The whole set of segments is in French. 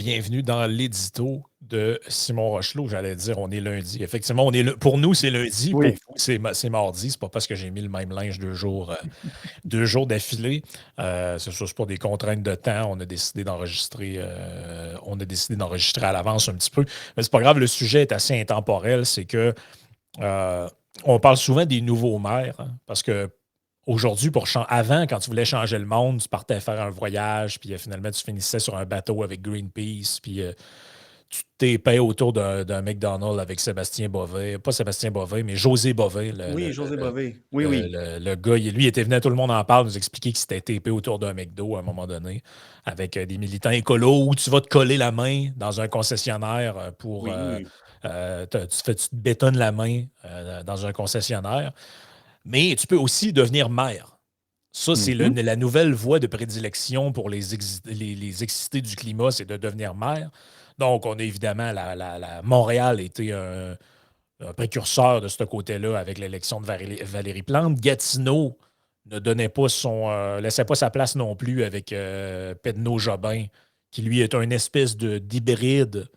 Bienvenue dans l'édito de Simon Rochelot. J'allais dire, on est lundi. Effectivement, pour nous, c'est lundi. Pour Oui. vous, c'est mardi. C'est pas parce que j'ai mis le même linge 2 jours d'affilée. C'est juste pour des contraintes de temps. On a décidé d'enregistrer à l'avance un petit peu. Mais c'est pas grave, le sujet est assez intemporel. C'est que euh, on parle souvent des nouveaux maires, hein, parce que aujourd'hui, avant, quand tu voulais changer le monde, tu partais faire un voyage, puis finalement, tu finissais sur un bateau avec Greenpeace, puis tu t'épais autour d'un McDonald's avec Sébastien Bovet, pas Sébastien Bovet, mais José Bovet, Oui, José Bové. Oui, oui. le gars. Lui, il était venu, tout le monde en parle, nous expliquer qu'il s'était tapé autour d'un McDo à un moment donné, avec des militants écolos, où tu vas te coller la main dans un concessionnaire pour. Oui. Tu te bétonnes la main dans un concessionnaire, mais tu peux aussi devenir maire. Ça, c'est Mhm. la nouvelle voie de prédilection pour les excités du climat, c'est de devenir maire. Donc, on a évidemment, Montréal a été un précurseur de ce côté-là avec l'élection de Valérie Plante. Gatineau ne laissait pas sa place non plus avec Pedno Jobin, qui lui est une espèce d'hybride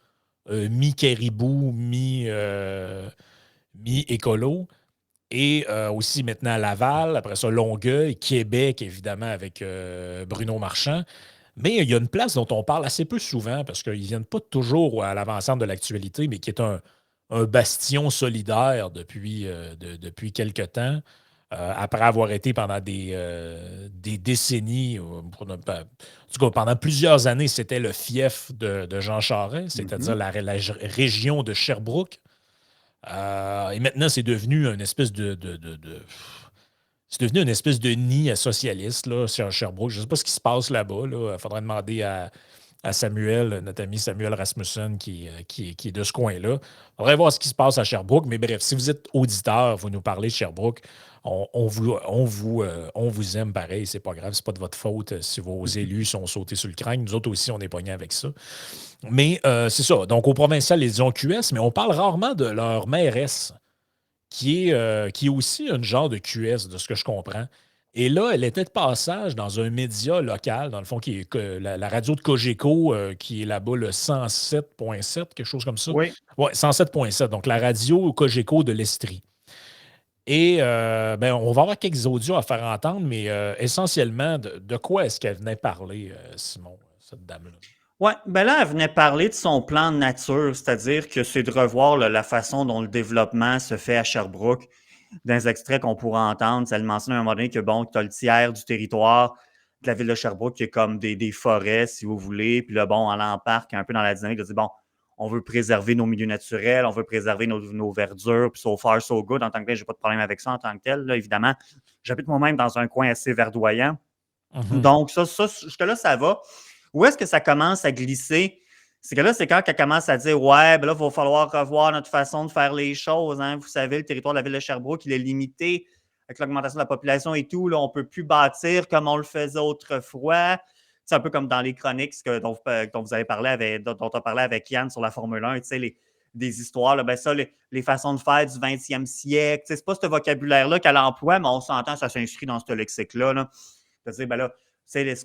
mi-caribou, mi-écolo. Et aussi maintenant Laval, après ça Longueuil, Québec, évidemment, avec Bruno Marchand. Mais il y a une place dont on parle assez peu souvent parce qu'ils ne viennent pas toujours à l'avancement de l'actualité, mais qui est un bastion solidaire depuis quelque temps, après avoir été pendant des décennies, en tout cas pendant plusieurs années, c'était le fief de Jean Charest, c'est-à-dire Mhm. la région de Sherbrooke. Et maintenant, c'est devenu une espèce c'est devenu une espèce de nid à socialistes là, sur Sherbrooke. Je ne sais pas ce qui se passe là-bas. Il faudrait demander à Samuel, notre ami Samuel Rasmussen, qui est de ce coin-là. Il faudrait voir ce qui se passe à Sherbrooke. Mais bref, si vous êtes auditeur, vous nous parlez de Sherbrooke, on vous aime pareil. C'est pas grave, c'est pas de votre faute si vos élus sont sautés sur le crâne. Nous autres aussi, on est pognés avec ça. Mais c'est ça. Donc, au provincial, ils ont QS, mais on parle rarement de leur mairesse, qui est aussi un genre de QS, de ce que je comprends. Et là, elle était de passage dans un média local, dans le fond, qui est la radio de Cogeco, qui est là-bas, le 107.7, quelque chose comme ça. Oui. Oui, 107.7, donc la radio Cogeco de l'Estrie. Et ben, on va avoir quelques audios à faire entendre, mais essentiellement, de quoi est-ce qu'elle venait parler, Simon, cette dame-là? Ouais, ben là, elle venait parler de son plan de nature, c'est-à-dire que c'est de revoir là, la façon dont le développement se fait à Sherbrooke. Dans les extraits qu'on pourra entendre, ça le mentionne à un moment donné que bon, tu as le tiers du territoire de la ville de Sherbrooke qui est comme des forêts, si vous voulez. Puis là, bon, allant en parc, un peu dans la dynamique de dire bon, on veut préserver nos milieux naturels, on veut préserver nos verdures, puis so far, so good. En tant que tel, j'ai pas de problème avec ça en tant que tel. Là, évidemment, j'habite moi-même dans un coin assez verdoyant. Mhm. Donc, ça, jusque-là, ça va. Où est-ce que ça commence à glisser? C'est que là, c'est quand elle commence à dire ouais, ben là, il va falloir revoir notre façon de faire les choses. Hein. Vous savez, le territoire de la ville de Sherbrooke, il est limité avec l'augmentation de la population et tout. Là, on ne peut plus bâtir comme on le faisait autrefois. C'est un peu comme dans les chroniques dont vous avez parlé dont on a parlé avec Yann sur la Formule 1, tu sais, des histoires, là, ben ça, les façons de faire du 20e siècle. C'est pas ce vocabulaire-là qu'elle emploie, mais on s'entend, ça s'inscrit dans ce lexique-là. Là. C'est-à-dire, ben là,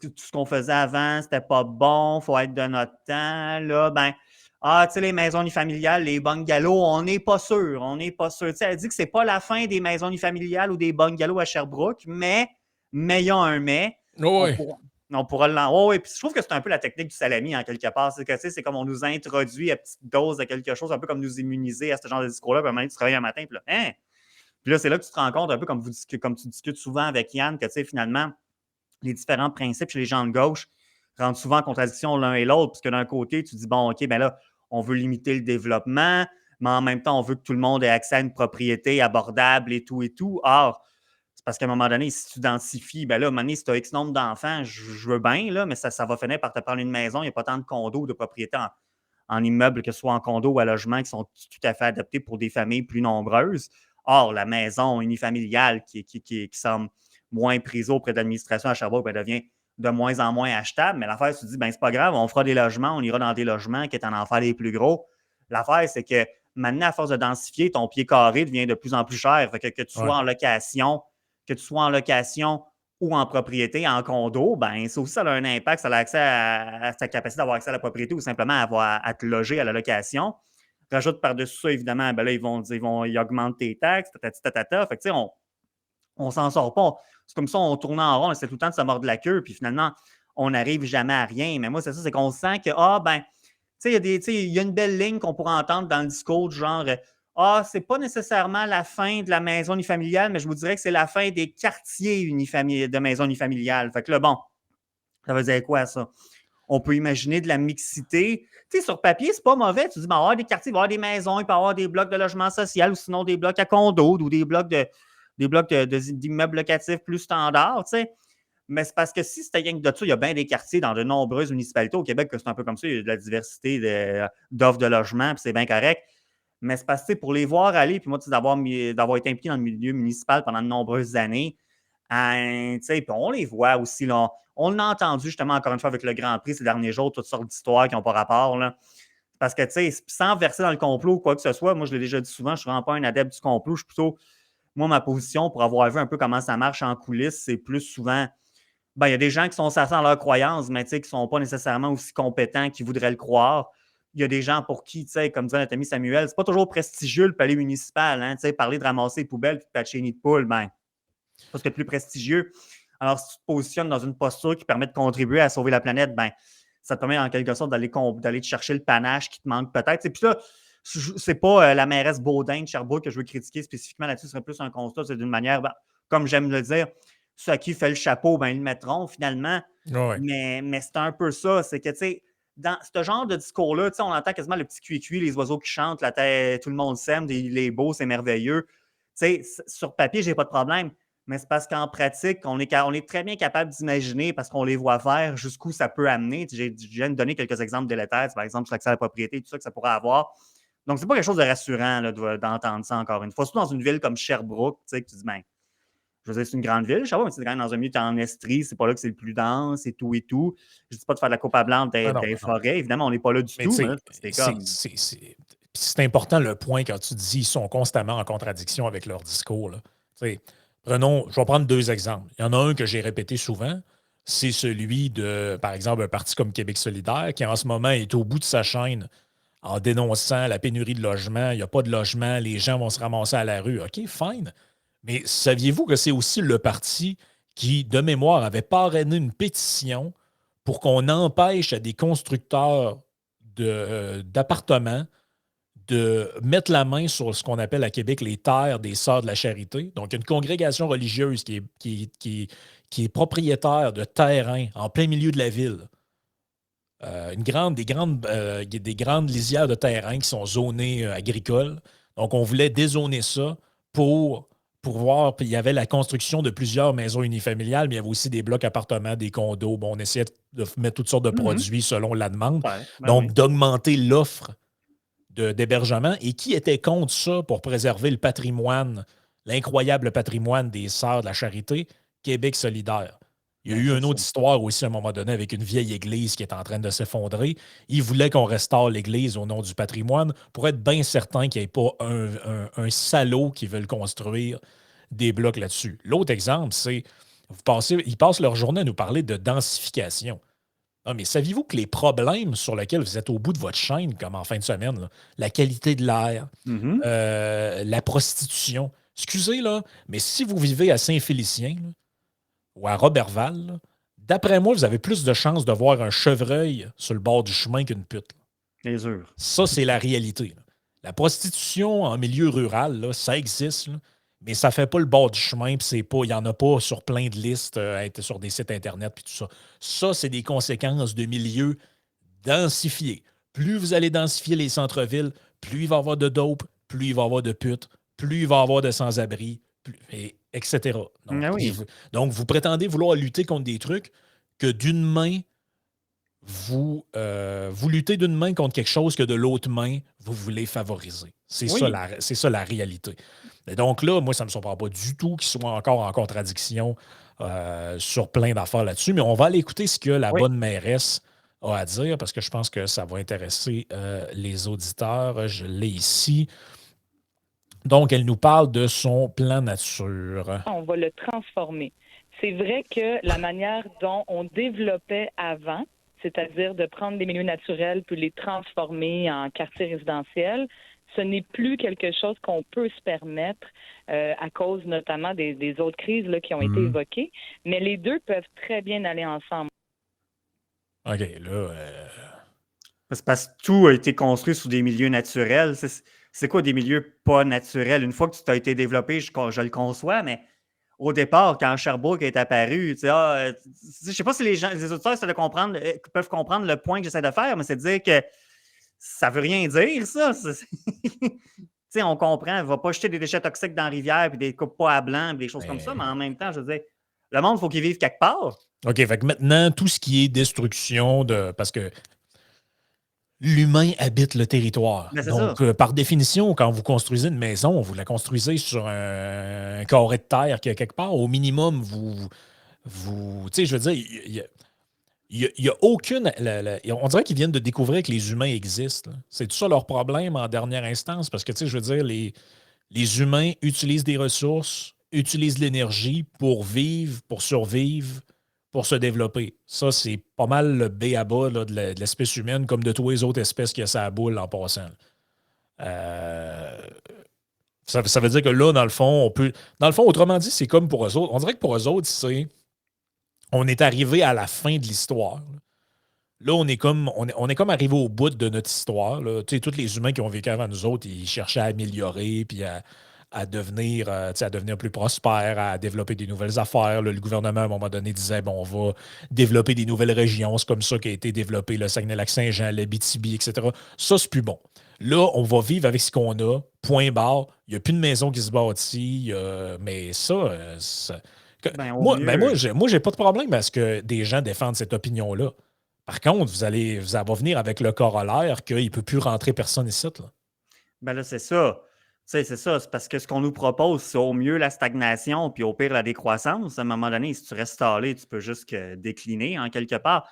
tout ce qu'on faisait avant, c'était pas bon, il faut être de notre temps. Là, ben, tu sais, les maisons unifamiliales, les bungalows, on n'est pas sûr. On n'est pas sûr. Tu sais, elle dit que c'est pas la fin des maisons unifamiliales ou des bungalows à Sherbrooke, mais il y a un mais. Oh, On oui. pourra, on pourra l'en. Oh, oui, puis je trouve que c'est un peu la technique du salami, en quelque part. C'est que, tu sais, c'est comme on nous introduit à petite dose de quelque chose, un peu comme nous immuniser à ce genre de discours-là. Puis à un moment donné, tu travailles un matin, puis là, hein? Puis là, c'est là que tu te rends compte, un peu comme tu discutes souvent avec Yann, que, tu sais, finalement, les différents principes chez les gens de gauche rentrent souvent en contradiction l'un et l'autre, puisque d'un côté, tu dis, bon, OK, ben là, on veut limiter le développement, mais en même temps, on veut que tout le monde ait accès à une propriété abordable et tout et tout. Or, c'est parce qu'à un moment donné, si tu densifies, ben là, à un moment donné, si tu as X nombre d'enfants, je veux bien, là, mais ça va finir par te prendre une maison. Il n'y a pas tant de condos, de propriétés en immeuble, que ce soit en condo ou à logement, qui sont tout à fait adaptés pour des familles plus nombreuses. Or, la maison unifamiliale qui semble moins prise auprès de l'administration à Sherbrooke, ben, devient de moins en moins achetable. Mais l'affaire, tu te dis, ben, c'est pas grave, on fera des logements, on ira dans des logements qui est en enfer les plus gros. L'affaire, c'est que maintenant, à force de densifier, ton pied carré devient de plus en plus cher. Fait que tu Ouais. sois en location, que tu sois en location ou en propriété, en condo, ben ça aussi, ça a un impact, ça a accès à sa capacité d'avoir accès à la propriété ou simplement à te loger à la location. Rajoute par-dessus ça, évidemment, ben là, ils augmentent tes taxes, tatati, tatata. Fait que, tu sais, on s'en sort pas. C'est comme ça, on tourne en rond, on essaie tout le temps de se mordre la queue, puis finalement, on n'arrive jamais à rien. Mais moi, c'est ça, c'est qu'on sent que, ben, tu sais, il y a une belle ligne qu'on pourrait entendre dans le discours du genre, c'est pas nécessairement la fin de la maison unifamiliale, mais je vous dirais que c'est la fin des quartiers de maisons unifamiliales. Fait que là, bon, ça veut dire quoi, ça? On peut imaginer de la mixité. Tu sais, sur papier, c'est pas mauvais. Tu dis, ben, il va y avoir des quartiers, il va y avoir des maisons, il peut y avoir des blocs de logement social ou sinon des blocs à condo ou des blocs d'immeubles locatifs plus standards, tu sais. Mais c'est parce que si c'était rien que de ça, il y a bien des quartiers dans de nombreuses municipalités au Québec que c'est un peu comme ça. Il y a de la diversité d'offres de logement, puis c'est bien correct. Mais c'est parce que pour les voir aller, puis moi, d'avoir été impliqué dans le milieu municipal pendant de nombreuses années, puis on les voit aussi. Là, on l'a entendu justement encore une fois avec le Grand Prix ces derniers jours, toutes sortes d'histoires qui n'ont pas rapport. Là. Parce que, tu sais, sans verser dans le complot ou quoi que ce soit, moi, je l'ai déjà dit souvent, je ne suis vraiment pas un adepte du complot. Je suis plutôt, moi, ma position pour avoir vu un peu comment ça marche en coulisses, c'est plus souvent, ben, il y a des gens qui sont sassants dans leurs croyances, mais qui ne sont pas nécessairement aussi compétents qu'ils voudraient le croire. Il y a des gens pour qui, comme disait notre ami Samuel, c'est pas toujours prestigieux le palais municipal. Hein, parler de ramasser les poubelles et de patcher les nids de poules, ben, c'est pas ce qu'il y a de plus prestigieux. Alors, si tu te positionnes dans une posture qui permet de contribuer à sauver la planète, ben, ça te permet en quelque sorte d'aller te chercher le panache qui te manque peut-être. Et puis là, c'est pas la mairesse Baudin de Sherbrooke que je veux critiquer spécifiquement là-dessus, ce serait plus un constat, c'est d'une manière, ben, comme j'aime le dire, ceux à qui fait le chapeau, ben, ils le mettront finalement. Ouais. Mais c'est un peu ça, c'est que, tu sais, dans ce genre de discours-là, on entend quasiment le petit cuicui, les oiseaux qui chantent, la tête, tout le monde s'aime, il est beau, c'est merveilleux. Tu sais, sur papier, j'ai pas de problème, mais c'est parce qu'en pratique, on est très bien capable d'imaginer, parce qu'on les voit faire, jusqu'où ça peut amener. Je viens de donner quelques exemples délétères, par exemple, sur l'accès à la propriété, tout ça que ça pourrait avoir. Donc, c'est pas quelque chose de rassurant là, d'entendre ça encore une fois. Surtout dans une ville comme Sherbrooke, que tu dis, ben, je veux dire, c'est une grande ville, je sais pas, mais c'est quand même dans un milieu en Estrie, c'est pas là que c'est le plus dense et tout et tout. Je dis pas de faire de la coupe à blanc Ben non, des ben non. forêts, évidemment, on n'est pas là du Mais tu tout, mais sais, là, c'était comme. c'est important le point quand tu dis qu'ils sont constamment en contradiction avec leur discours. Là. Tu sais, je vais prendre deux exemples. Il y en a un que j'ai répété souvent, c'est celui de, par exemple, un parti comme Québec solidaire qui en ce moment est au bout de sa chaîne en dénonçant la pénurie de logement. Il n'y a pas de logement, les gens vont se ramasser à la rue. OK, fine. Mais saviez-vous que c'est aussi le parti qui, de mémoire, avait parrainé une pétition pour qu'on empêche à des constructeurs d'appartements de mettre la main sur ce qu'on appelle à Québec les terres des Sœurs de la Charité. Donc, une congrégation religieuse qui est propriétaire de terrains en plein milieu de la ville. Des grandes lisières de terrain qui sont zonées agricoles. Donc, on voulait dézoner ça pour voir. Puis il y avait la construction de plusieurs maisons unifamiliales, mais il y avait aussi des blocs appartements, des condos. Bon, on essayait de mettre toutes sortes de produits selon la demande. Ouais, ben Donc, oui. d'augmenter l'offre d'hébergement. Et qui était contre ça pour préserver le patrimoine, l'incroyable patrimoine des Sœurs de la Charité? Québec solidaire. Il y a Ben, eu c'est une ça. autre histoire aussi à un moment donné avec une vieille église qui est en train de s'effondrer. Ils voulaient qu'on restaure l'église au nom du patrimoine pour être bien certain qu'il n'y ait pas un salaud qui veut le construire des blocs là-dessus. L'autre exemple, c'est ils passent leur journée à nous parler de densification. Ah, mais saviez-vous que les problèmes sur lesquels vous êtes au bout de votre chaîne, comme en fin de semaine, là, la qualité de l'air, Mhm. la prostitution, excusez, là, mais si vous vivez à Saint-Félicien là, ou à Roberval, là, d'après moi, vous avez plus de chances de voir un chevreuil sur le bord du chemin qu'une pute. Là. Les urs. Ça, c'est la réalité. Là. La prostitution en milieu rural, là, ça existe, là, mais ça fait pas le bord du chemin, puis c'est pas, il n'y en a pas sur plein de listes, être sur des sites Internet, puis tout ça. Ça, c'est des conséquences de milieux densifiés. Plus vous allez densifier les centres-villes, plus il va y avoir de dope, plus il va y avoir de putes, plus il va y avoir de sans-abri, etc. Ah oui. Donc, vous prétendez vouloir lutter contre des trucs que d'une main, vous luttez d'une main contre quelque chose que de l'autre main, vous voulez favoriser. Oui. C'est ça la réalité. Et donc là, moi, ça ne me surprend pas du tout qu'ils soient encore en contradiction sur plein d'affaires là-dessus, mais on va aller écouter ce que la Oui. bonne mairesse a à dire parce que je pense que ça va intéresser les auditeurs. Je l'ai ici. Donc, elle nous parle de son plan nature. On va le transformer. C'est vrai que la manière dont on développait avant, c'est-à-dire de prendre des milieux naturels puis les transformer en quartier résidentiel, ce n'est plus quelque chose qu'on peut se permettre à cause notamment des autres crises là, qui ont été évoquées, mais les deux peuvent très bien aller ensemble. OK, là. C'est parce que tout a été construit sous des milieux naturels. C'est quoi des milieux pas naturels? Une fois que tu t'as été développé, je le conçois, mais au départ, quand Sherbrooke est apparu, tu sais, je sais pas si les auditeurs peuvent comprendre le point que j'essaie de faire, mais c'est de dire que ça veut rien dire, ça. Tu sais, on comprend, ne va pas jeter des déchets toxiques dans la rivière, puis des coupes pas à blanc, puis des choses comme ça, mais en même temps, je veux dire, le monde, il faut qu'il vive quelque part. OK, fait que maintenant, tout ce qui est destruction de. Parce que l'humain habite le territoire. Mais c'est ça. Donc, par définition, quand vous construisez une maison, vous la construisez sur un carré de terre qui est quelque part. Au minimum, tu sais, je veux dire, il y a aucune. On dirait qu'ils viennent de découvrir que les humains existent, là. C'est tout ça leur problème en dernière instance, parce que, tu sais, je veux dire, les humains utilisent des ressources, utilisent l'énergie pour vivre, pour survivre, pour se développer. Ça, c'est pas mal le B à bas là, de l'espèce humaine, comme de toutes les autres espèces qui a sa boule en passant. Euh, ça veut dire que là, dans le fond, on peut. Dans le fond, autrement dit, c'est comme pour eux autres. On dirait que pour eux autres, on est arrivé à la fin de l'histoire. Là, on est comme arrivé au bout de notre histoire, là. Tu sais, tous les humains qui ont vécu avant nous autres, ils cherchaient à améliorer, puis à devenir, tu sais, à devenir plus prospères, à développer des nouvelles affaires. Là, le gouvernement, à un moment donné, disait, bon, on va développer des nouvelles régions. C'est comme ça qu'a été développé le Saguenay-Lac-Saint-Jean, l'Abitibi, etc. Ça, c'est plus bon. Là, on va vivre avec ce qu'on a, point barre. Il n'y a plus de maison qui se bâtit, mais Ben, au moi, j'ai pas de problème à ce que des gens défendent cette opinion-là. Par contre, ça va venir avec le corollaire qu'il ne peut plus rentrer personne ici, là. Ben là, c'est ça. Tu sais, c'est ça. C'est parce que ce qu'on nous propose, c'est au mieux la stagnation, puis au pire la décroissance. À un moment donné, si tu restes stallé, tu peux juste décliner en quelque part.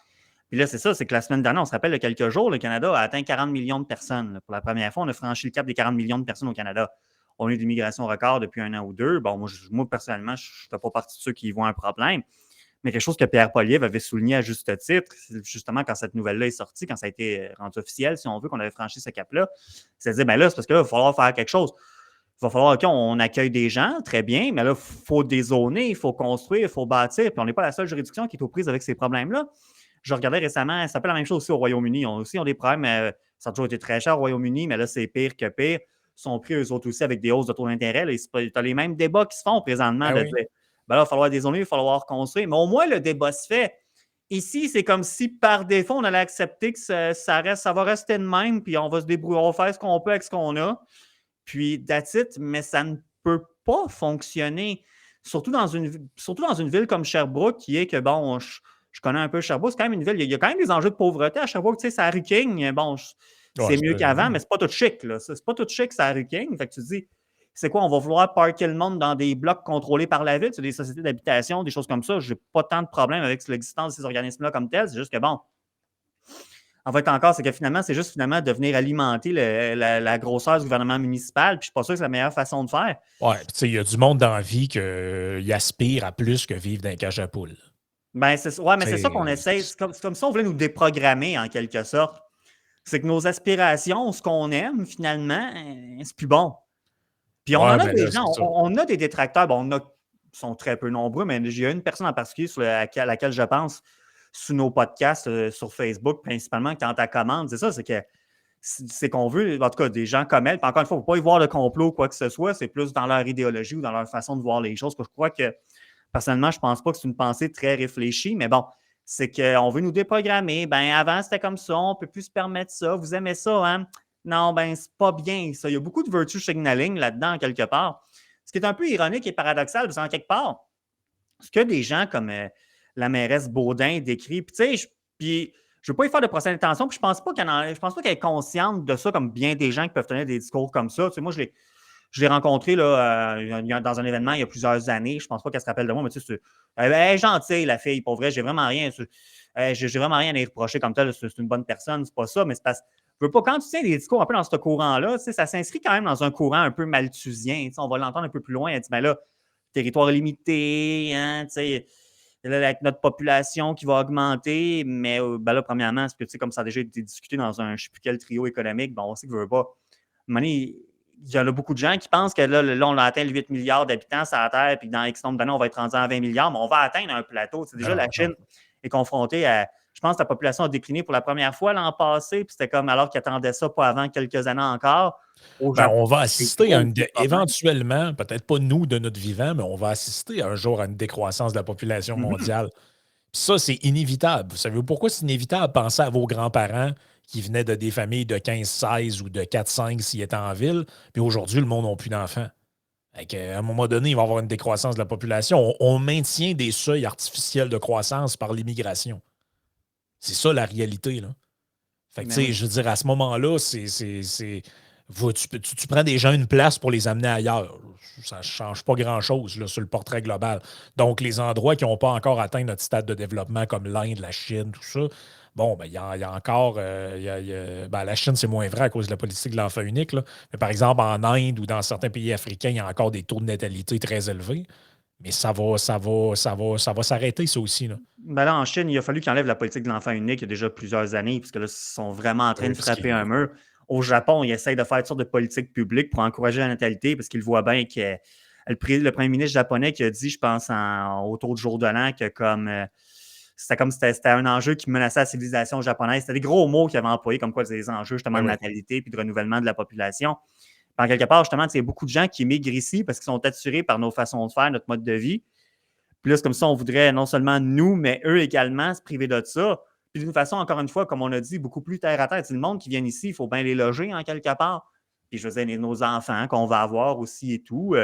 Puis là, c'est ça, c'est que la semaine dernière, on se rappelle, il y a quelques jours, le Canada a atteint 40 millions de personnes, là. Pour la première fois, on a franchi le cap des 40 millions de personnes au Canada. On a eu des migrations records depuis un an ou deux. Bon, moi personnellement, je ne fais pas partie de ceux qui voient un problème. Mais quelque chose que Pierre Poilievre avait souligné à juste titre, justement quand cette nouvelle-là est sortie, quand ça a été rendu officiel, si on veut, qu'on avait franchi ce cap-là, c'est de dire, ben là, c'est parce que là, il va falloir faire quelque chose. Il va falloir qu'on accueille des gens, très bien, mais là, il faut dézoner, il faut construire, il faut bâtir. Puis on n'est pas la seule juridiction qui est aux prises avec ces problèmes-là. Je regardais récemment, ça fait la même chose aussi au Royaume-Uni. Ils ont des problèmes, ça a toujours été très cher au Royaume-Uni, mais là, c'est pire que pire. Ils sont pris, eux autres aussi, avec des hausses de taux d'intérêt. Tu as les mêmes débats qui se font présentement Ben de oui. dire, ben là, il va falloir dézoner, il va falloir construire. Mais au moins, le débat se fait. Ici, c'est comme si par défaut, on allait accepter que ça va rester de même, puis on va se débrouiller, on va faire ce qu'on peut avec ce qu'on a. Puis, that's it, mais ça ne peut pas fonctionner. Surtout dans une ville comme Sherbrooke, qui est que, bon, je connais un peu Sherbrooke, c'est quand même une ville, il y a quand même des enjeux de pauvreté à Sherbrooke. Tu sais, c'est à Ruking, bon, Ouais, c'est mieux qu'avant, mais c'est pas tout chic, là. C'est pas tout chic, c'est à Ruking. Fait que tu te dis, c'est quoi, on va vouloir parker le monde dans des blocs contrôlés par la ville, c'est des sociétés d'habitation, des choses comme ça. J'ai pas tant de problème avec l'existence de ces organismes-là comme tels. C'est juste que, bon, en fait, encore, c'est que finalement, c'est juste finalement de venir alimenter la grosseur du gouvernement municipal. Puis je suis pas sûr que c'est la meilleure façon de faire. Ouais, puis tu sais, il y a du monde dans la vie qui aspire à plus que vivre dans un cage à poules. Ben, ouais, mais c'est ça qu'on C'est- essaie. C'est comme ça on voulait nous déprogrammer en quelque sorte. C'est que nos aspirations, ce qu'on aime, finalement, c'est plus bon. Puis on Ouais, en a mais des là, gens, c'est ça. on a des détracteurs. Bon, ils sont très peu nombreux, mais il y a une personne en particulier à laquelle je pense sous nos podcasts sur Facebook, principalement, quand elle commande. C'est ça, c'est qu'on veut, en tout cas, des gens comme elle. Puis encore une fois, il ne faut pas y voir le complot ou quoi que ce soit. C'est plus dans leur idéologie ou dans leur façon de voir les choses. Je crois que, personnellement, je ne pense pas que c'est une pensée très réfléchie, mais bon, c'est qu'on veut nous déprogrammer. Ben, avant, c'était comme ça, on ne peut plus se permettre ça. Vous aimez ça, hein? Non, ben, c'est pas bien, ça. Il y a beaucoup de virtue signaling là-dedans, quelque part. Ce qui est un peu ironique et paradoxal, parce qu'en quelque part, ce que des gens comme la mairesse Baudin décrit, puis tu sais, je ne veux pas y faire de procès d'intention, puis je pense pas qu'elle est consciente de ça comme bien des gens qui peuvent tenir des discours comme ça. Tu sais, moi, je l'ai rencontrée là, dans un événement il y a plusieurs années. Je ne pense pas qu'elle se rappelle de moi, mais tu sais, elle est gentille, la fille. Pour vrai, j'ai vraiment rien à lui reprocher comme tel. C'est une bonne personne, c'est pas ça, mais c'est parce veux pas, quand tu tiens des discours un peu dans ce courant-là, ça s'inscrit quand même dans un courant un peu malthusien. On va l'entendre un peu plus loin. Elle dit, ben là, territoire limité, hein, là, avec notre population qui va augmenter, mais ben là, premièrement, parce que comme ça a déjà été discuté dans un je ne sais plus quel trio économique, bon, on sait que veut pas. À un moment donné, il y en a beaucoup de gens qui pensent que là on a atteint les 8 milliards d'habitants sur la Terre, puis dans X nombre d'années, on va être rendu à 20 milliards, mais on va atteindre un plateau. Déjà, la Chine est confrontée à. Je pense que la population a décliné pour la première fois l'an passé, puis c'était comme alors qu'ils attendaient ça pas avant quelques années encore. Au Ben, Japon, on va assister à c'est éventuellement, peut-être pas nous de notre vivant, mais on va assister un jour à une décroissance de la population mondiale. Puis ça, c'est inévitable. Vous savez pourquoi c'est inévitable? Pensez à vos grands-parents qui venaient de des familles de 15-16 ou de 4-5 s'ils étaient en ville. Puis aujourd'hui, le monde n'a plus d'enfants. À un moment donné, il va y avoir une décroissance de la population. On maintient des seuils artificiels de croissance par l'immigration. C'est ça la réalité, là. Fait que, tu sais, je veux dire, à ce moment-là, tu prends des gens une place pour les amener ailleurs. Ça ne change pas grand-chose là, sur le portrait global. Donc, les endroits qui n'ont pas encore atteint notre stade de développement, comme l'Inde, la Chine, tout ça, bon, ben, il y a encore. Ben, la Chine, c'est moins vrai à cause de la politique de l'enfant unique. Là. Mais par exemple, en Inde ou dans certains pays africains, il y a encore des taux de natalité très élevés. Mais ça va s'arrêter, ça aussi. Là. Ben là, en Chine, il a fallu qu'ils enlèvent la politique de l'enfant unique il y a déjà plusieurs années, puisque là, ils sont vraiment en train de frapper un mur. Au Japon, ils essayent de faire toutes sortes de politiques publiques pour encourager la natalité, parce qu'ils voient bien que le premier ministre japonais qui a dit, je pense, autour du jour de l'an, que c'était un enjeu qui menaçait la civilisation japonaise. C'était des gros mots qu'il avait employés, comme quoi des enjeux justement de natalité puis de renouvellement de la population. Puis en quelque part, justement, il y a beaucoup de gens qui émigrent ici parce qu'ils sont attirés par nos façons de faire, notre mode de vie. Puis là, c'est comme ça, on voudrait non seulement nous, mais eux également se priver de ça. Puis d'une façon, encore une fois, comme on a dit, beaucoup plus terre à terre. C'est le monde qui vient ici, il faut bien les loger en quelque part. Puis je veux dire, nos enfants qu'on va avoir aussi et tout.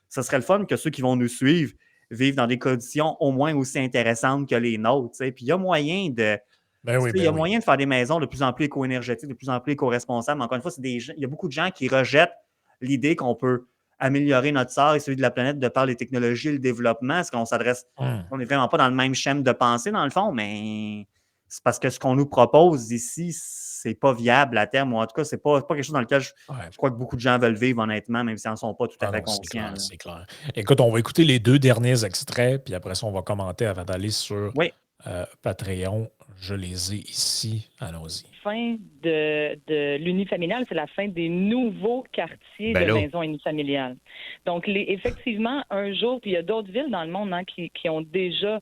Ça serait le fun que ceux qui vont nous suivre vivent dans des conditions au moins aussi intéressantes que les nôtres. T'sais. Puis il y a moyen de. Il y a moyen de faire des maisons de plus en plus éco-énergétiques, de plus en plus éco-responsables. Mais encore une fois, il y a beaucoup de gens qui rejettent l'idée qu'on peut améliorer notre sort et celui de la planète de par les technologies et le développement. Est-ce qu'on s'adresse. On n'est vraiment pas dans le même schème de pensée, dans le fond, mais c'est parce que ce qu'on nous propose ici, c'est pas viable à terme, ou en tout cas, c'est pas quelque chose dans lequel je crois que beaucoup de gens veulent vivre, honnêtement, même s'ils n'en sont pas tout à fait conscients. C'est clair. Écoute, on va écouter les 2 derniers extraits, puis après ça, on va commenter avant d'aller sur Patreon. Je les ai ici. Allons-y. Fin de l'unifamilial, c'est la fin des nouveaux quartiers de maisons unifamiliales. Donc, effectivement, un jour, puis il y a d'autres villes dans le monde qui ont déjà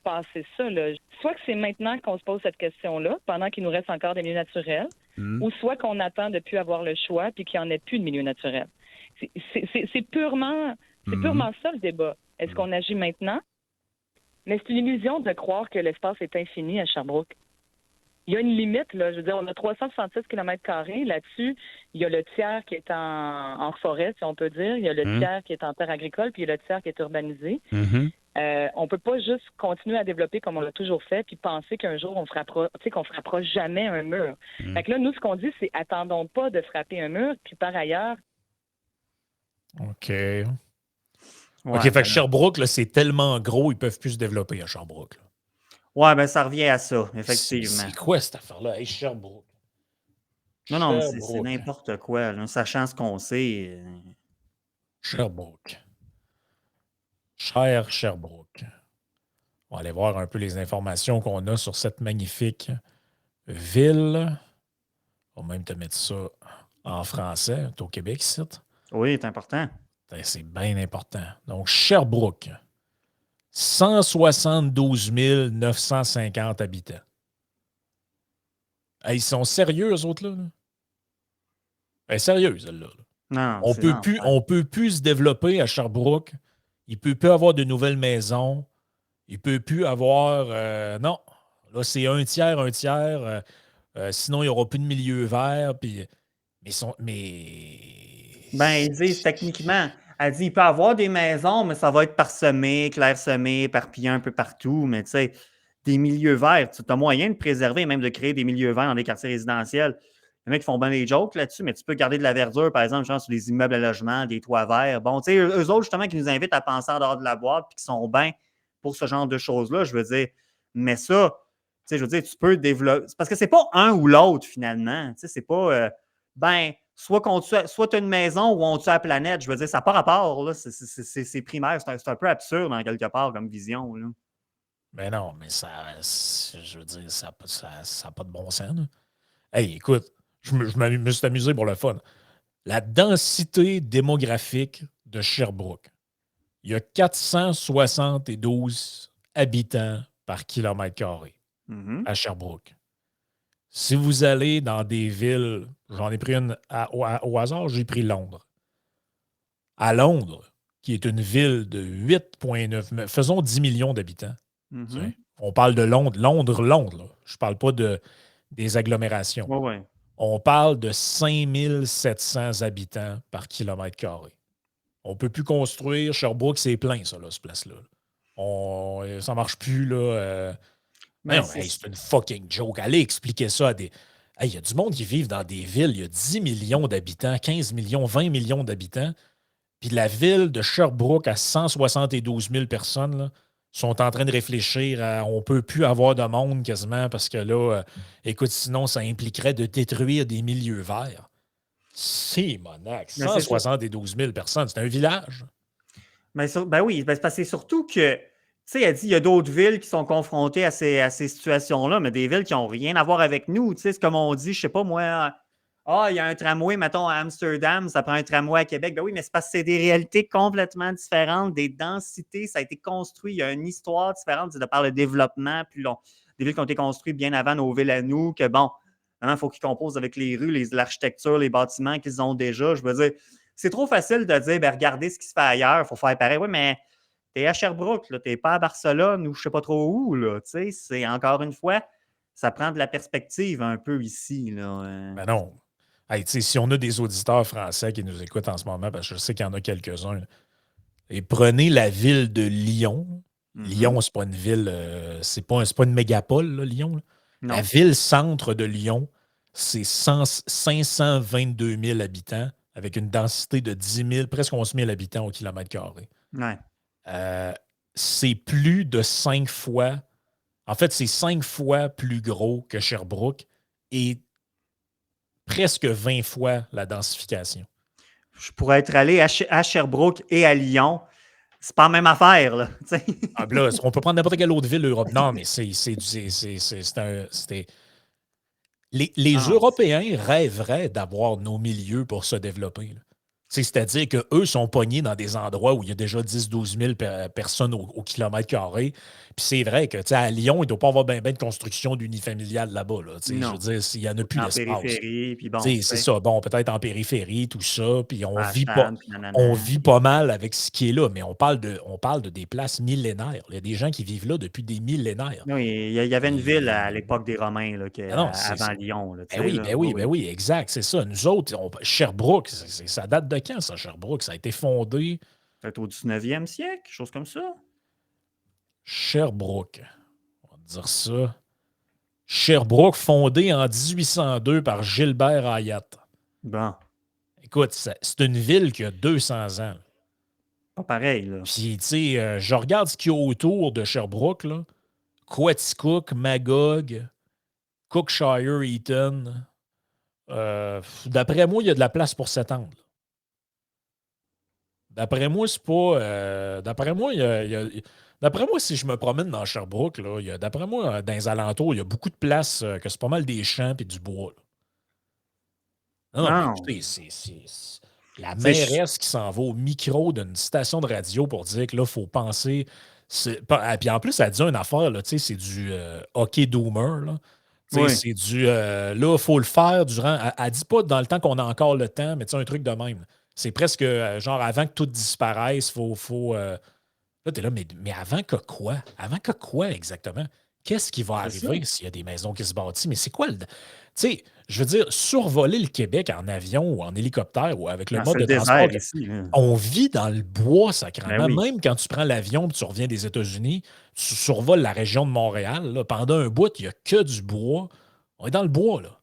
passé ça. Là. Soit que c'est maintenant qu'on se pose cette question-là, pendant qu'il nous reste encore des milieux naturels, ou soit qu'on attend de plus avoir le choix puis qu'il n'y en ait plus de milieux naturels. C'est purement ça le débat. Est-ce qu'on agit maintenant? Mais c'est une illusion de croire que l'espace est infini à Sherbrooke. Il y a une limite, là. Je veux dire, on a 366 km². Là-dessus, il y a le tiers qui est en forêt, si on peut dire. Il y a le tiers qui est en terre agricole, puis il y a le tiers qui est urbanisé. On ne peut pas juste continuer à développer comme on l'a toujours fait, puis penser qu'un jour, qu'on frappera jamais un mur. Fait que là, nous, ce qu'on dit, c'est attendons pas de frapper un mur, puis par ailleurs... OK. OK, fait que Sherbrooke, là, c'est tellement gros, ils ne peuvent plus se développer à Sherbrooke. Là. Ouais, ben ça revient à ça, effectivement. C'est quoi cette affaire-là? Hey, Sherbrooke. Non, mais c'est n'importe quoi, là, sachant ce qu'on sait. Sherbrooke. Cher Sherbrooke. On va aller voir un peu les informations qu'on a sur cette magnifique ville. On va même te mettre ça en français. Tu es au Québec, ici? Oui, c'est important. C'est bien important. Donc, Sherbrooke. 172 950 habitants. Hey, ils sont sérieux, eux autres, là? Elle est sérieuse, celle-là. Non, on peut plus se développer à Sherbrooke. Il ne peut plus avoir de nouvelles maisons. Il ne peut plus avoir... non. Là, c'est un tiers. Sinon, il n'y aura plus de milieu vert. Puis, Ben, ils disent techniquement... Elle dit, il peut y avoir des maisons, mais ça va être parsemé, clairsemé, éparpillé un peu partout. Mais tu sais, des milieux verts, tu as moyen de préserver, même de créer des milieux verts dans des quartiers résidentiels. Il y en a qui font bien des jokes là-dessus, mais tu peux garder de la verdure, par exemple, genre sur des immeubles à logement, des toits verts. Bon, tu sais, eux autres, justement, qui nous invitent à penser en dehors de la boîte puis qui sont bien pour ce genre de choses-là, je veux dire. Mais ça, sais, je veux dire, tu peux développer. C'est parce que c'est pas un ou l'autre, finalement. Tu sais, c'est pas soit tu as une maison ou on tue la planète. Je veux dire, ça n'a pas rapport, là. C'est primaire. C'est un peu absurde, en quelque part, comme vision, là. Mais non, mais je veux dire, ça n'a pas de bon sens, là. Hey, écoute, me suis amusé pour le fun. La densité démographique de Sherbrooke, il y a 472 habitants par kilomètre carré Mhm. à Sherbrooke. Si vous allez dans des villes, j'en ai pris une au hasard, j'ai pris Londres. À Londres, qui est une ville de 8,9, faisons 10 millions d'habitants. Tu Mhm. sais. On parle de Londres, Londres, là. Je ne parle pas des agglomérations. Ouais, ouais. On parle de 5700 habitants par kilomètre carré. On ne peut plus construire. Sherbrooke, c'est plein, ça, là, ce place-là. Ça ne marche plus, là. Mais Non, hey, c'est une fucking joke. Allez expliquer ça à des. Hey, il y a du monde qui vit dans des villes, il y a 10 millions d'habitants, 15 millions, 20 millions d'habitants. Puis la ville de Sherbrooke à 172 000 personnes là, sont en train de réfléchir à on ne peut plus avoir de monde quasiment parce que là, écoute, sinon, ça impliquerait de détruire des milieux verts. C'est monac. Mais c'est ça. 172 000 personnes, c'est un village. Ben oui, parce que c'est surtout que, tu sais, elle dit il y a d'autres villes qui sont confrontées à ces situations-là, mais des villes qui n'ont rien à voir avec nous. Tu sais, c'est comme on dit, je sais pas moi, il y a un tramway, mettons, à Amsterdam, ça prend un tramway à Québec. Ben oui, mais c'est parce que c'est des réalités complètement différentes, des densités, ça a été construit, il y a une histoire différente de par le développement plus long. Des villes qui ont été construites bien avant nos villes à nous, que bon, il faut qu'ils composent avec les rues, l'architecture, les bâtiments qu'ils ont déjà. Je veux dire, c'est trop facile de dire, ben, regardez ce qui se fait ailleurs, il faut faire pareil. Oui, mais t'es à Sherbrooke, tu n'es pas à Barcelone ou je ne sais pas trop où. Là, c'est encore une fois, ça prend de la perspective un peu ici. Là. Ben non. Hey, si on a des auditeurs français qui nous écoutent en ce moment, parce que je sais qu'il y en a quelques-uns, et prenez la ville de Lyon. Lyon, c'est pas une ville, c'est pas une mégapole, là, Lyon. Là. La ville-centre de Lyon, c'est 522 000 habitants avec une densité de 10 000, presque 11 000 habitants au kilomètre carré. Ouais. C'est plus de 5 fois, en fait, c'est 5 fois plus gros que Sherbrooke et presque 20 fois la densification. Je pourrais être allé à Sherbrooke et à Lyon. C'est pas la même affaire, là. Là, on peut prendre n'importe quelle autre ville d'Europe. Non, mais les Européens rêveraient d'avoir nos milieux pour se développer. Là. C'est-à-dire qu'eux sont pognés dans des endroits où il y a déjà 10-12 000 personnes au kilomètre carré. Puis c'est vrai que à Lyon, il ne doit pas avoir bien de construction d'unifamiliales là-bas. Là, je veux dire, il n'y en a plus en l'espace. Périphérie, puis bon. C'est ça. Bon, peut-être en périphérie, tout ça. Puis Cham, puis on vit pas mal avec ce qui est là, mais on parle de des places millénaires. Il y a des gens qui vivent là depuis des millénaires. Oui, il y avait une ville à l'époque des Romains, là, avant Lyon. Là, oui, exact, c'est ça. Nous autres, Sherbrooke, ça date de quand, ça, Sherbrooke? Ça a été fondé. Peut-être au 19e siècle, chose comme ça. Sherbrooke, on va dire ça. Sherbrooke, fondé en 1802 par Gilbert Hayat. Bon. Écoute, c'est une ville qui a 200 ans. Pas pareil, là. Puis, tu sais, je regarde ce qu'il y a autour de Sherbrooke, là. Quaticook, Magog, Cookshire, Eaton. D'après moi, il y a de la place pour s'étendre. D'après moi, c'est pas. D'après moi, d'après moi, si je me promène dans Sherbrooke, là, d'après moi, dans les alentours, il y a beaucoup de places que c'est pas mal des champs et du bois. Là. Non, mais écoutez, c'est la mairesse qui s'en va au micro d'une station de radio pour dire que là, il faut penser. Puis en plus, elle dit une affaire, là, c'est du hockey doomer. Là. C'est du. Là, il faut le faire durant. Elle dit pas dans le temps qu'on a encore le temps, mais un truc de même. C'est presque genre avant que tout disparaisse, faut là, t'es là, mais avant que quoi? Avant que quoi exactement? Qu'est-ce qui va arriver s'il y a des maisons qui se bâtissent? Mais c'est quoi le. Tu sais, je veux dire, survoler le Québec en avion ou en hélicoptère ou avec le mode de transport. Ici, on vit dans le bois, sacrément. Ben oui. Même quand tu prends l'avion et tu reviens des États-Unis, tu survoles la région de Montréal. Là, pendant un bout, il n'y a que du bois. On est dans le bois, là.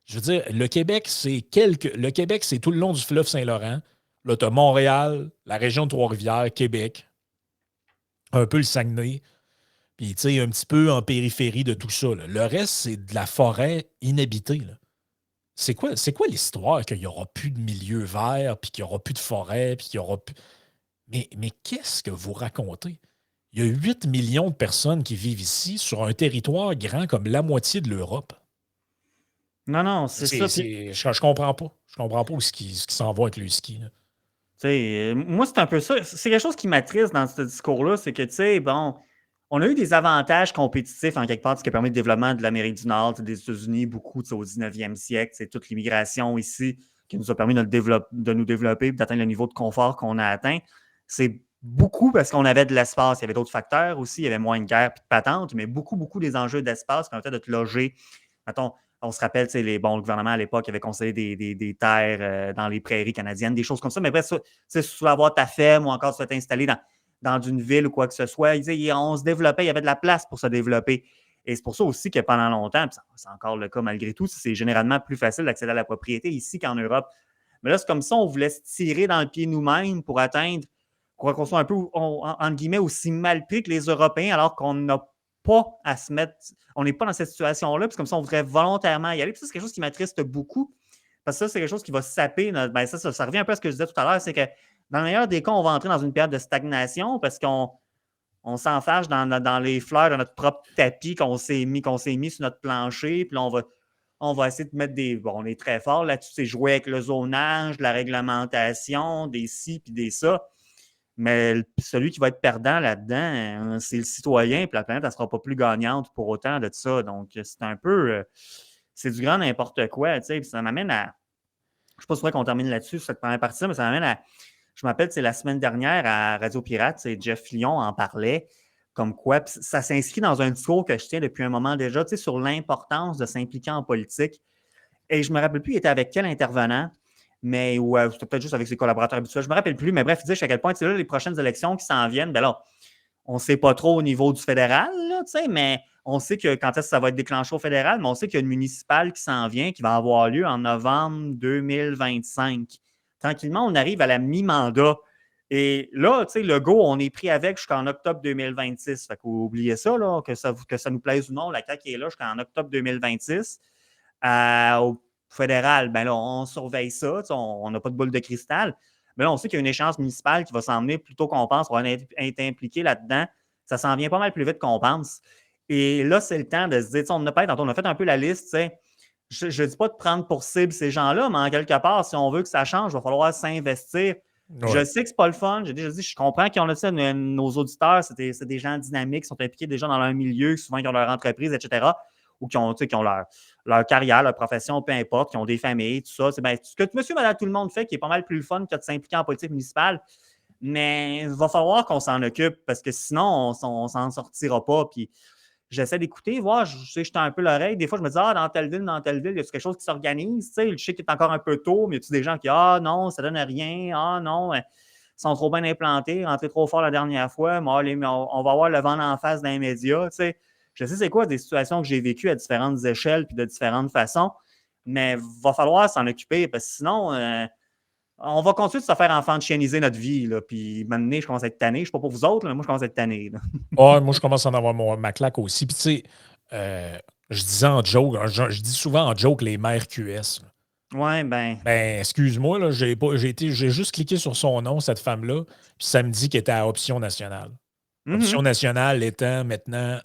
Je veux dire, le Québec, c'est tout le long du fleuve Saint-Laurent. Là, tu as Montréal, la région de Trois-Rivières, Québec, un peu le Saguenay. Puis, tu sais, un petit peu en périphérie de tout ça, là. Le reste, c'est de la forêt inhabitée, là. C'est quoi l'histoire qu'il n'y aura plus de milieu vert, puis qu'il n'y aura plus de forêt, puis qu'il y aura plus... Mais qu'est-ce que vous racontez? Il y a 8 millions de personnes qui vivent ici sur un territoire grand comme la moitié de l'Europe. Non, non, c'est ça. Je comprends pas. Je comprends pas où ce qui s'en va avec le ski, là. Moi, c'est un peu ça. C'est quelque chose qui m'attriste dans ce discours-là, c'est que, tu sais, bon, on a eu des avantages compétitifs en quelque part, ce qui a permis le développement de l'Amérique du Nord, des États-Unis, beaucoup au 19e siècle. C'est toute l'immigration ici qui nous a permis de nous développer et d'atteindre le niveau de confort qu'on a atteint. C'est beaucoup parce qu'on avait de l'espace. Il y avait d'autres facteurs aussi. Il y avait moins de guerre et de patentes, mais beaucoup, beaucoup des enjeux d'espace qui permettaient de te loger. Mettons, on se rappelle, le gouvernement à l'époque avait conseillé des terres dans les prairies canadiennes, des choses comme ça. Mais bref, si tu voulais avoir ta ferme ou encore tu t'installer dans une ville ou quoi que ce soit, on se développait, il y avait de la place pour se développer. Et c'est pour ça aussi que pendant longtemps, puis c'est encore le cas malgré tout, c'est généralement plus facile d'accéder à la propriété ici qu'en Europe. Mais là, c'est comme ça, on voulait se tirer dans le pied nous-mêmes pour atteindre, pour qu'on soit un peu, entre guillemets, aussi mal pris que les Européens, alors qu'on n'a pas à se mettre, on n'est pas dans cette situation-là, puis comme ça, on voudrait volontairement y aller. Puis ça, c'est quelque chose qui m'attriste beaucoup, parce que ça, c'est quelque chose qui va saper ça revient un peu à ce que je disais tout à l'heure, c'est que dans le meilleur des cas, on va entrer dans une période de stagnation parce qu'on s'enfarge dans les fleurs de notre propre tapis qu'on s'est mis sur notre plancher, puis là, on va essayer de mettre Bon, on est très fort là-dessus, c'est jouer avec le zonage, la réglementation, des ci puis des ça. Mais celui qui va être perdant là-dedans, c'est le citoyen, puis la planète, elle ne sera pas plus gagnante pour autant de ça. Donc, c'est un peu. C'est du grand n'importe quoi, tu sais. Puis ça m'amène à. Je ne sais pas si c'est vrai qu'on termine là-dessus, cette première partie, mais ça m'amène à. Je m'appelle, c'est la semaine dernière à Radio Pirate, Jeff Lyon en parlait, comme quoi. Puis ça s'inscrit dans un discours que je tiens depuis un moment déjà, tu sais, sur l'importance de s'impliquer en politique. Et je ne me rappelle plus, il était avec quel intervenant, mais ou c'était peut-être juste avec ses collaborateurs habituels. Je ne me rappelle plus, mais bref, il disait à quel point, là, les prochaines élections qui s'en viennent, ben là, on ne sait pas trop au niveau du fédéral, là, mais on sait que quand est-ce que ça va être déclenché au fédéral, mais on sait qu'il y a une municipale qui s'en vient, qui va avoir lieu en novembre 2025. Tranquillement, on arrive à la mi-mandat. Et là, tu sais, le go, on est pris avec jusqu'en octobre 2026. Fait qu'oubliez ça, là, que ça nous plaise ou non, la CAQ est là jusqu'en octobre 2026. Au fédéral, ben là, on surveille ça, on n'a pas de boule de cristal. Mais là, on sait qu'il y a une échéance municipale qui va s'en venir plus tôt qu'on pense, on va être impliqué là-dedans. Ça s'en vient pas mal plus vite qu'on pense. Et là, c'est le temps de se dire, on a fait un peu la liste, je ne dis pas de prendre pour cible ces gens-là, mais en quelque part, si on veut que ça change, il va falloir s'investir. Ouais. Je sais que c'est pas le fun. J'ai déjà dit, je comprends qu'ils ont là, nos auditeurs, c'est des gens dynamiques, qui sont impliqués déjà dans leur milieu, souvent qui ont leur entreprise, etc., ou qui ont leur carrière, leur profession, peu importe, qui ont des familles, tout ça. C'est ce que monsieur, madame, tout le monde fait, qui est pas mal plus le fun que de s'impliquer en politique municipale. Mais il va falloir qu'on s'en occupe parce que sinon, on s'en sortira pas. Puis j'essaie d'écouter, voir, je sais que j'étais un peu l'oreille. Des fois, je me dis, dans telle ville, il y a quelque chose qui s'organise. Tu sais, je sais qu'il est encore un peu tôt, mais il y a des gens qui, non, ça donne rien. Non, ils sont trop bien implantés, rentrés trop fort la dernière fois. On va avoir le vent en face dans les médias. Tu sais. Je sais c'est quoi des situations que j'ai vécues à différentes échelles puis de différentes façons, mais il va falloir s'en occuper parce que sinon, on va continuer de se faire enfantianiser notre vie. Là, puis maintenant, je commence à être tanné. Je ne sais pas pour vous autres, mais moi, je commence à être tanné. Moi, je commence à en avoir ma claque aussi. Puis tu sais, je disais en joke, je dis souvent en joke les maires QS. Là. Ouais, ben. Ben, excuse-moi, là, j'ai juste cliqué sur son nom, cette femme-là, puis ça me dit qu'elle était à Option nationale. Option nationale étant maintenant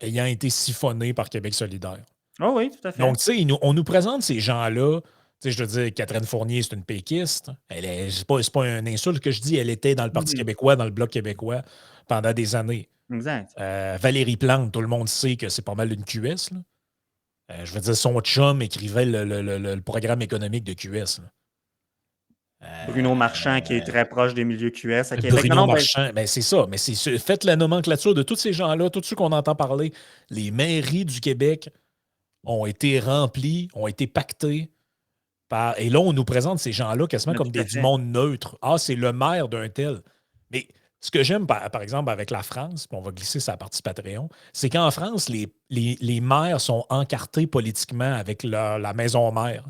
ayant été siphonnée par Québec solidaire. Oh oui, tout à fait. Donc, tu sais, on nous présente ces gens-là. Tu sais, je veux dire, Catherine Fournier, c'est une péquiste. C'est pas un insulte que je dis. Elle était dans le Parti québécois, dans le Bloc québécois pendant des années. Exact. Valérie Plante, tout le monde sait que c'est pas mal une QS. Je veux dire, son chum écrivait le programme économique de QS. Bruno Marchand, qui est très proche des milieux QS à Québec. Bruno Marchand, ben c'est ça. Mais faites la nomenclature de tous ces gens-là, tous ceux qu'on entend parler. Les mairies du Québec ont été remplies, ont été pactées. Et là, on nous présente ces gens-là quasiment comme du monde neutre. C'est le maire d'un tel. Mais ce que j'aime, par exemple, avec la France, puis on va glisser sa partie Patreon, c'est qu'en France, les maires sont encartés politiquement avec la maison mère.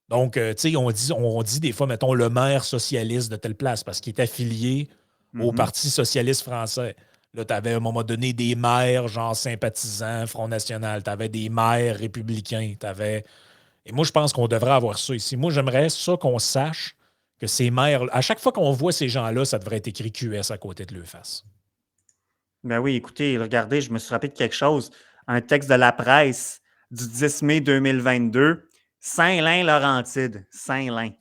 Donc, tu sais, on dit des fois, mettons, le maire socialiste de telle place parce qu'il est affilié au Parti socialiste français. Là, tu avais à un moment donné des maires, genre sympathisants, Front National. Tu avais des maires républicains. Et moi, je pense qu'on devrait avoir ça ici. Moi, j'aimerais ça qu'on sache que ces maires, à chaque fois qu'on voit ces gens-là, ça devrait être écrit QS à côté de leur face. Ben oui, écoutez, regardez, je me suis rappelé de quelque chose. Un texte de la presse du 10 mai 2022. Saint-Lin-Laurentide. Saint-Lin.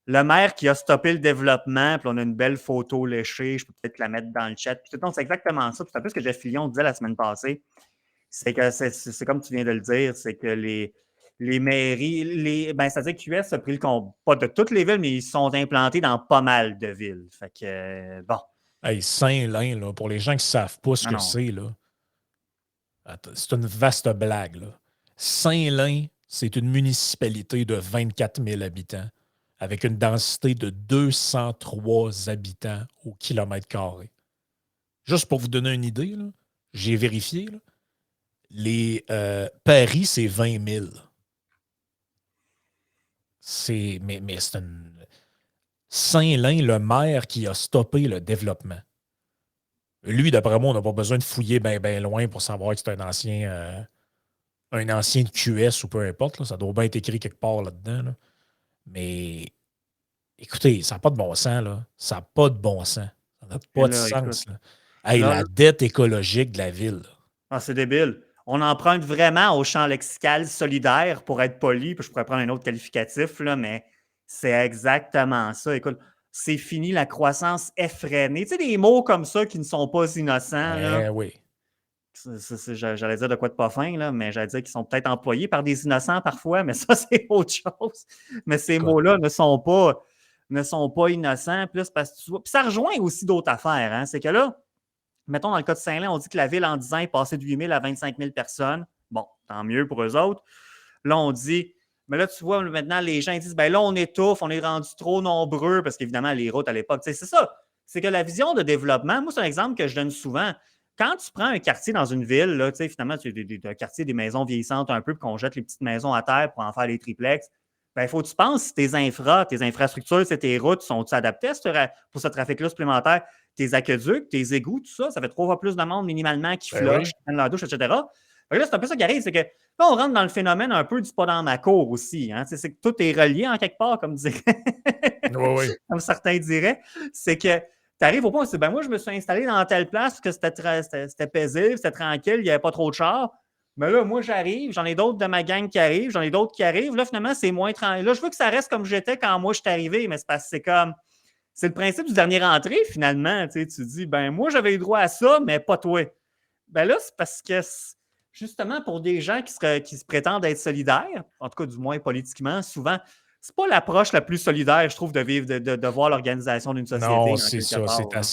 Le maire qui a stoppé le développement, puis on a une belle photo léchée, je peux peut-être la mettre dans le chat. Puis, c'est exactement ça. Puis c'est un peu ce que Jeff Fillion disait la semaine passée. C'est que c'est comme tu viens de le dire, c'est que les mairies, c'est-à-dire que QS a pris le compte, pas de toutes les villes, mais ils sont implantés dans pas mal de villes. Fait que, bon, Hey, Saint-Lin, là, pour les gens qui ne savent pas ce non, que non. c'est, là, c'est une vaste blague. Là. Saint-Lin, c'est une municipalité de 24 000 habitants avec une densité de 203 habitants au kilomètre carré. Juste pour vous donner une idée, là, j'ai vérifié, là, Paris, c'est 20 000. Mais c'est une... Saint-Lin, le maire qui a stoppé le développement. Lui, d'après moi, on n'a pas besoin de fouiller bien loin pour savoir que c'est un ancien de QS ou peu importe. Là. Ça doit bien être écrit quelque part là-dedans. Là. Mais écoutez, ça n'a pas de bon sens. Là. Ça n'a pas de bon sens. Ça n'a Et pas de là, écoute, sens. Là. Hey, là, la dette écologique de la ville. Là. c'est débile. On emprunte vraiment au champ lexical solidaire pour être poli, puis je pourrais prendre un autre qualificatif, là, mais c'est exactement ça. Écoute, c'est fini la croissance effrénée. Tu sais, des mots comme ça qui ne sont pas innocents, là. Eh oui. J'allais dire de quoi de pas fin, là, mais j'allais dire qu'ils sont peut-être employés par des innocents parfois, mais ça, c'est autre chose. Mais ces Écoute, mots-là ne sont pas innocents. Puis là, c'est parce que tu vois. Puis ça rejoint aussi d'autres affaires. Hein. C'est que là, mettons dans le cas de Saint-Lin, on dit que la ville, en 10 ans, est passée de 8 000 à 25 000 personnes. Bon, tant mieux pour eux autres. Là, on dit, mais là, tu vois, maintenant, les gens disent, ben là, on étouffe, on est rendu trop nombreux, parce qu'évidemment, les routes à l'époque, c'est ça. C'est que la vision de développement, moi, c'est un exemple que je donne souvent. Quand tu prends un quartier dans une ville, là, finalement, tu as un quartier des maisons vieillissantes un peu, puis qu'on jette les petites maisons à terre pour en faire les triplex, ben, il faut que tu penses si tes infrastructures, tes routes sont adaptées pour ce trafic-là supplémentaire, tes aqueducs, tes égouts, tout ça, ça fait 3 fois plus de monde minimalement qui ben flush, oui. qui prennent leur douche, etc. Là, c'est un peu ça qui arrive, c'est que là, on rentre dans le phénomène un peu du pas dans ma cour aussi. Hein? C'est que tout est relié en quelque part, comme Oui. comme certains diraient. C'est que tu arrives au point où tu dis, ben moi, je me suis installé dans telle place parce que c'était paisible, c'était tranquille, il n'y avait pas trop de chars. Mais là, moi, j'arrive, j'en ai d'autres de ma gang qui arrivent, j'en ai d'autres qui arrivent. Là, finalement, c'est moins tranquille. Là, je veux que ça reste comme j'étais quand moi, je suis arrivé, mais c'est parce que c'est comme. C'est le principe du dernier entrée, finalement. Tu dis, ben moi, j'avais eu droit à ça, mais pas toi. Ben là, c'est parce que justement, pour des gens qui se prétendent être solidaires, en tout cas, du moins politiquement, souvent, c'est pas l'approche la plus solidaire, je trouve, de vivre, de voir l'organisation d'une société Non, en c'est quelque ça. part.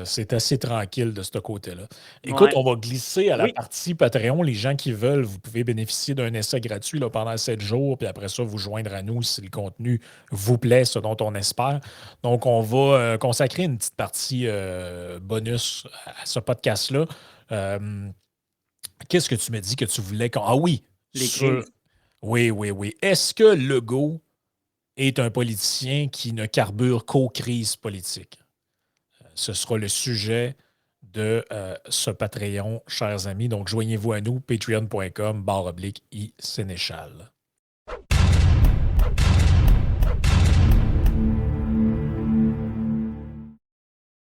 C'est assez tranquille de ce côté-là. Écoute, Ouais. on va glisser à la Oui. partie Patreon. Les gens qui veulent, vous pouvez bénéficier d'un essai gratuit là, pendant 7 jours, puis après ça, vous joindre à nous si le contenu vous plaît, ce dont on espère. Donc, on va consacrer une petite partie bonus à ce podcast-là. Qu'est-ce que tu me dis que tu voulais qu'on... Ah oui, Les crises. Oui. Est-ce que Legault est un politicien qui ne carbure qu'aux crises politiques? Ce sera le sujet de ce Patreon, chers amis. Donc, joignez-vous à nous, patreon.com/isénéchal.